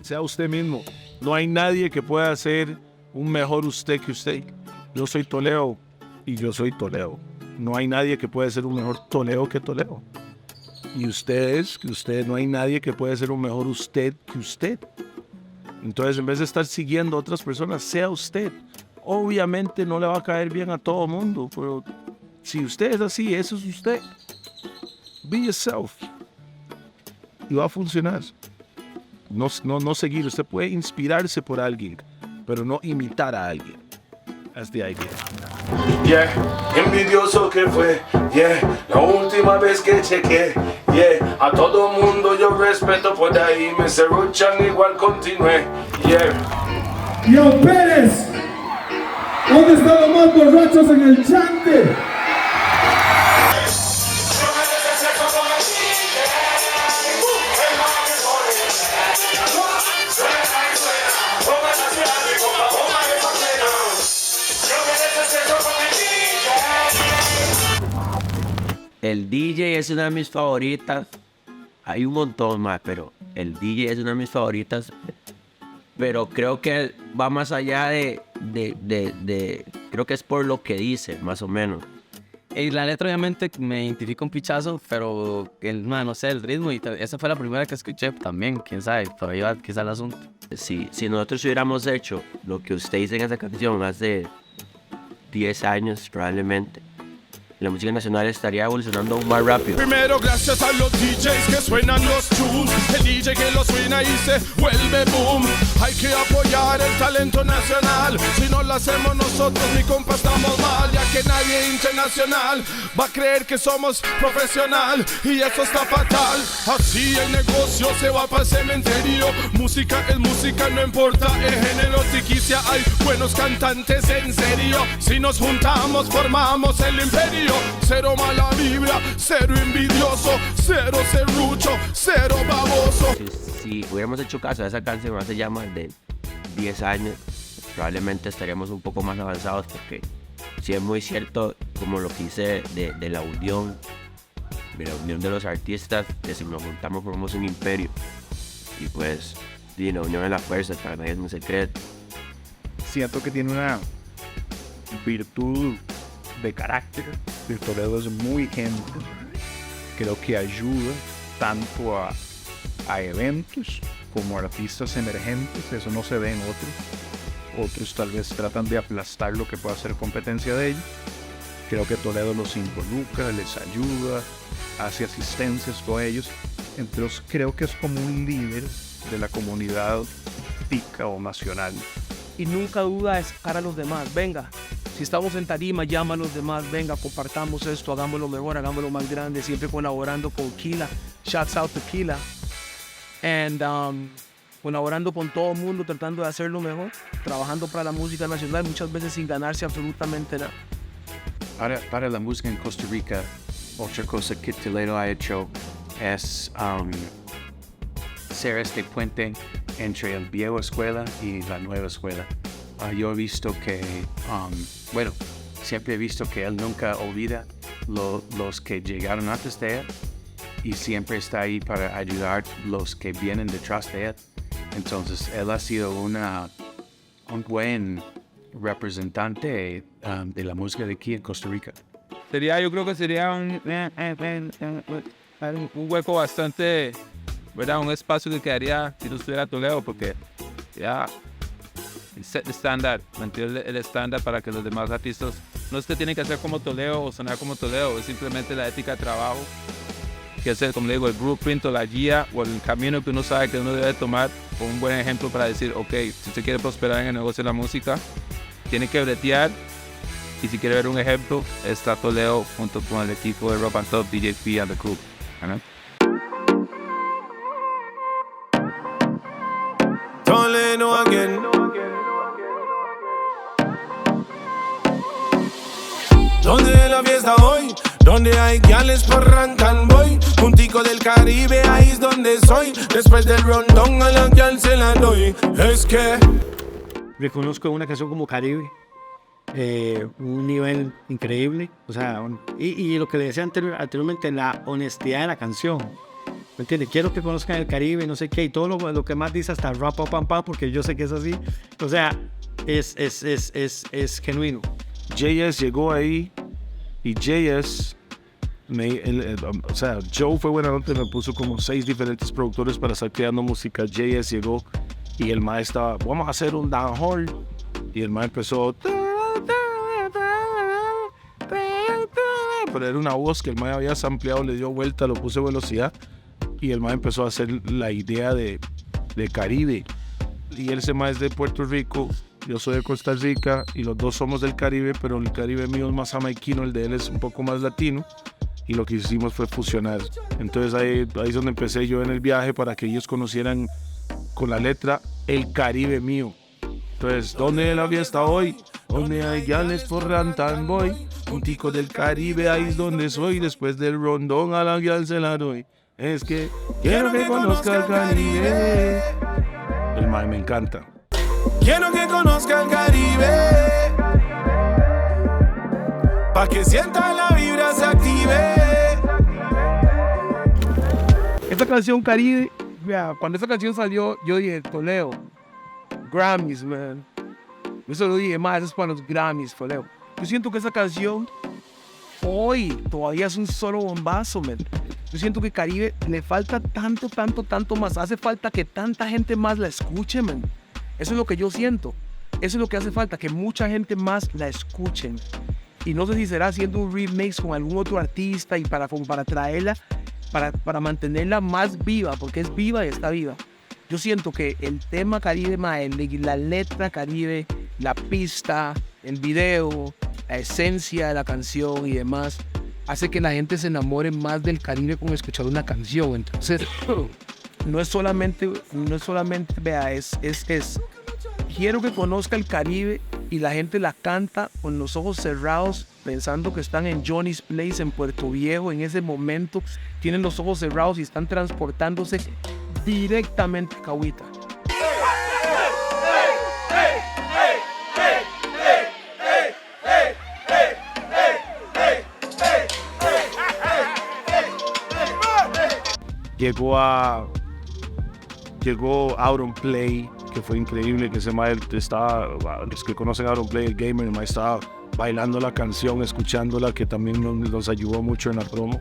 sea usted mismo. No hay nadie que pueda ser un mejor usted que usted. Yo soy Toledo y yo soy Toledo. No hay nadie que pueda ser un mejor Toledo que Toledo. Y ustedes, no hay nadie que pueda ser un mejor usted que usted. Entonces, en vez de estar siguiendo a otras personas, sea usted. Obviamente no le va a caer bien a todo mundo, pero si usted es así, eso es usted. Be yourself. Y va a funcionar. No seguir. Usted puede inspirarse por alguien, pero no imitar a alguien. That's the idea. Yeah, envidioso que fue, yeah, la última vez que chequé, yeah, a todo mundo yo respeto, por ahí me serruchan, igual continué, yeah. Yo, Pérez, ¿dónde están los más borrachos en el chante? El DJ es una de mis favoritas. Hay un montón más, pero el DJ es una de mis favoritas. Pero creo que va más allá creo que es por lo que dice, más o menos. Y la letra obviamente me identifica un pichazo, pero no sé, el ritmo, y esa fue la primera que escuché también, quién sabe, todavía quizá el asunto. Si nosotros hubiéramos hecho lo que usted dice en esa canción hace 10 años probablemente, la música nacional estaría evolucionando aún más rápido. Primero gracias a los DJs que suenan los tunes, el DJ que lo suena y se vuelve boom. Hay que apoyar el talento nacional, si no lo hacemos nosotros mi compa estamos mal, ya que nadie internacional va a creer que somos profesional y eso está fatal. Así el negocio se va para el cementerio, música es música, no importa el género, tiquicia hay buenos cantantes en serio, si nos juntamos formamos el imperio. Cero mala vibra, cero envidioso, cero serrucho, cero baboso. Si hubiéramos hecho caso a esa canción hace ya más de 10 años, probablemente estaríamos un poco más avanzados, porque sí es muy cierto, como lo que hice de la unión de los artistas, que si nos juntamos formamos un imperio. Y pues, la unión es la fuerza, para nadie es un secreto. Siento que tiene una virtud de carácter. El Toledo es muy gente. Creo que ayuda tanto a eventos como a artistas emergentes. Eso no se ve en otros. Otros tal vez tratan de aplastar lo que pueda ser competencia de ellos. Creo que Toledo los involucra, les ayuda, hace asistencias con ellos. Entonces creo que es como un líder de la comunidad tica o nacional. Y nunca duda de sacar a los demás. Venga, si estamos en tarima, llama a los demás. Venga, compartamos esto, hagámoslo mejor, hagámoslo más grande. Siempre colaborando con Kila. Shouts out to Kila. And colaborando con todo el mundo, tratando de hacerlo mejor. Trabajando para la música nacional, muchas veces sin ganarse absolutamente nada. Para la música en Costa Rica, otra cosa que Toledo ha hecho es ser este puente entre el viejo escuela y la nueva escuela. Yo he visto que, siempre he visto que él nunca olvida los que llegaron antes de él y siempre está ahí para ayudar los que vienen detrás de él. Entonces, él ha sido un buen representante de la música de aquí en Costa Rica. Yo creo que sería un hueco bastante, ¿verdad? Un espacio que quedaría si no estuviera Toledo, porque ya set the standard, mantener el estándar para que los demás artistas no es que tienen que hacer como Toledo o sonar como Toledo, es simplemente la ética de trabajo, que es, como le digo, el blueprint o la guía o el camino que uno sabe que uno debe tomar, como un buen ejemplo para decir, ok, si usted quiere prosperar en el negocio de la música, tiene que bretear, y si quiere ver un ejemplo, está Toledo junto con el equipo de Rock and Top, DJ P and the crew. ¿No? Toledo again. Donde la fiesta hoy, donde hay gales parrancan voy, puntico del Caribe, ahí es donde soy. Después del rondón a la gal se la doy. Es que reconozco una canción como Caribe, un nivel increíble, o sea, y lo que le decía anteriormente, la honestidad de la canción. ¿me entiendes? Quiero que conozcan el Caribe, no sé qué, y todo lo que más dice hasta rap, pam, pam, porque yo sé que es así. O sea, es genuino. JS llegó ahí y JS, o sea, Joe fue buena nota, me puso como 6 diferentes productores para estar creando música. JS llegó y el mae estaba, vamos a hacer un dancehall, y el mae empezó, pero era una voz que el mae había sampleado, le dio vuelta, lo puse velocidad, y el mae empezó a hacer la idea de Caribe. Y él se mae es de Puerto Rico, yo soy de Costa Rica, y los dos somos del Caribe, pero el Caribe mío es más jamaiquino, el de él es un poco más latino, y lo que hicimos fue fusionar. Entonces ahí es donde empecé yo en el viaje, para que ellos conocieran con la letra el Caribe mío. Entonces, ¿dónde es la fiesta hoy? Donde hay gales por Rantan voy, un tico del Caribe, ahí es donde soy, después del rondón a la gal se la doy. Es que quiero que conozca el Caribe. El mae me encanta. Quiero que conozca el Caribe, pa' que sienta la vibra, se active. Esta canción Caribe, vea, cuando esta canción salió, yo dije, Toledo, Grammys, man. Yo se lo dije, más, eso es para los Grammys, Toledo. Yo siento que esa canción hoy todavía es un solo bombazo, man. Yo siento que Caribe le falta tanto más. Hace falta que tanta gente más la escuche, man. Eso es lo que yo siento. Eso es lo que hace falta, que mucha gente más la escuchen. Y no sé si será haciendo un remix con algún otro artista y para traerla, para mantenerla más viva, porque es viva y está viva. Yo siento que el tema Caribe, la letra Caribe, la pista, el video, la esencia de la canción y demás, hace que la gente se enamore más del Caribe con escuchar una canción. Entonces, no es solamente, vea, quiero que conozca el Caribe y la gente la canta con los ojos cerrados, pensando que están en Johnny's Place en Puerto Viejo. En ese momento tienen los ojos cerrados y están transportándose directamente a Cahuita. Llegó Out on Play, que fue increíble, que ese mae estaba, los que conocen Out on Play, el gamer, el mae estaba bailando la canción, escuchándola, que también nos ayudó mucho en la promo.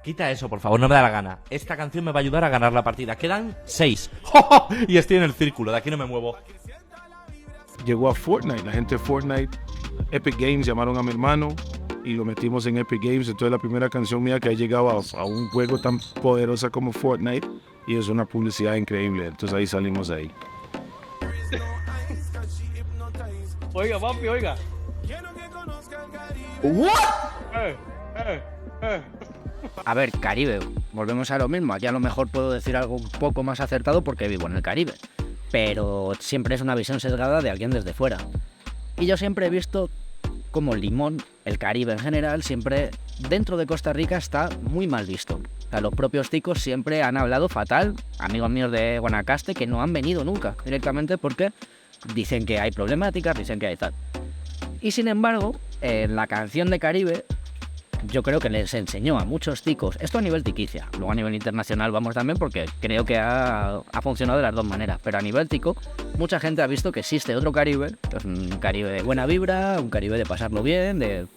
Quita eso, por favor, no me da la gana. Esta canción me va a ayudar a ganar la partida. Quedan 6. Y estoy en el círculo, de aquí no me muevo. Llegó a Fortnite, la gente de Fortnite, Epic Games llamaron a mi hermano y lo metimos en Epic Games. Entonces la primera canción mía que ha llegado a un juego tan poderosa como Fortnite, y es una publicidad increíble. Entonces ahí salimos de ahí. Oiga, papi, oiga. A ver, Caribe, volvemos a lo mismo. Aquí a lo mejor puedo decir algo un poco más acertado porque vivo en el Caribe, pero siempre es una visión sesgada de alguien desde fuera. Y yo siempre he visto como Limón, el Caribe en general, siempre dentro de Costa Rica está muy mal visto. O sea, los propios ticos siempre han hablado fatal, amigos míos de Guanacaste, que no han venido nunca directamente porque dicen que hay problemáticas, dicen que hay tal. Y sin embargo, en la canción de Caribe, yo creo que les enseñó a muchos ticos, esto a nivel tiquicia, luego a nivel internacional vamos también porque creo que ha funcionado de las dos maneras, pero a nivel tico, mucha gente ha visto que existe otro Caribe, pues un Caribe de buena vibra, un Caribe de pasarlo bien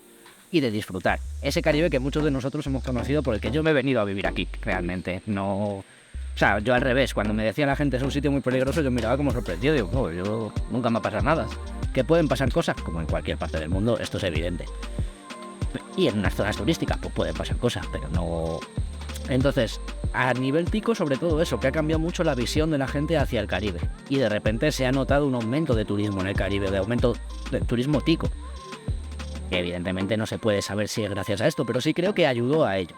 y de disfrutar. Ese Caribe que muchos de nosotros hemos conocido, por el que yo me he venido a vivir aquí, realmente, no... O sea, yo al revés, cuando me decía la gente es un sitio muy peligroso, yo miraba como sorprendido, digo, oh, yo nunca me va a pasar nada. Que pueden pasar cosas, como en cualquier parte del mundo, esto es evidente. Y en unas zonas turísticas pues pueden pasar cosas, pero no... Entonces, a nivel tico, sobre todo eso, que ha cambiado mucho la visión de la gente hacia el Caribe. Y de repente se ha notado un aumento de turismo en el Caribe, de aumento de turismo tico. Que evidentemente no se puede saber si es gracias a esto, pero sí creo que ayudó a ello.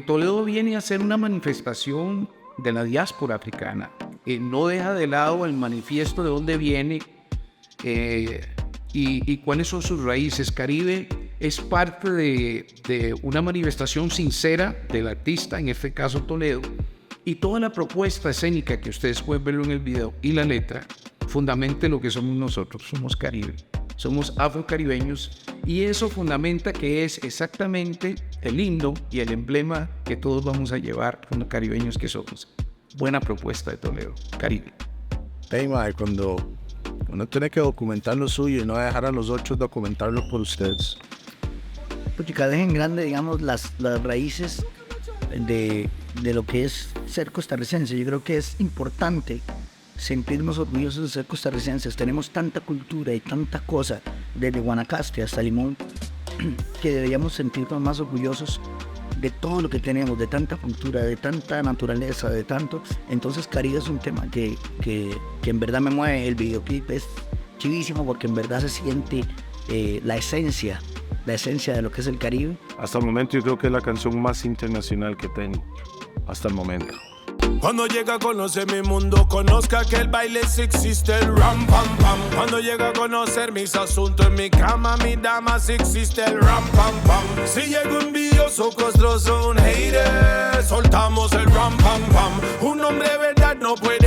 Toledo viene a ser una manifestación de la diáspora africana. No deja de lado el manifiesto de dónde viene y cuáles son sus raíces. Caribe es parte de una manifestación sincera del artista, en este caso Toledo, y toda la propuesta escénica que ustedes pueden verlo en el video y la letra fundamente lo que somos nosotros. Somos Caribe, somos afrocaribeños, y eso fundamenta que es exactamente el himno y el emblema que todos vamos a llevar como caribeños que somos. Buena propuesta de Toledo, Caribe. Hey, mae, cuando uno tiene que documentar lo suyo y no dejar a los otros documentarlo por ustedes. Porque dejen grande, digamos, las raíces de lo que es ser costarricense. Yo creo que es importante sentirnos orgullosos de ser costarricenses. Tenemos tanta cultura y tanta cosa, desde Guanacaste hasta Limón, que deberíamos sentirnos más orgullosos de todo lo que tenemos, de tanta cultura, de tanta naturaleza, de tanto. Entonces Caribe es un tema que en verdad me mueve. El videoclip es chivísimo porque en verdad se siente la esencia de lo que es el Caribe. Hasta el momento yo creo que es la canción más internacional que tengo. Hasta el momento. Cuando llega a conocer mi mundo, conozca que el baile sí existe, el ram pam pam. Cuando llega a conocer mis asuntos en mi cama, mi dama sí existe, el ram pam pam. Si llega un envidioso, costroso, un hater, soltamos el ram pam pam. Un hombre de verdad no puede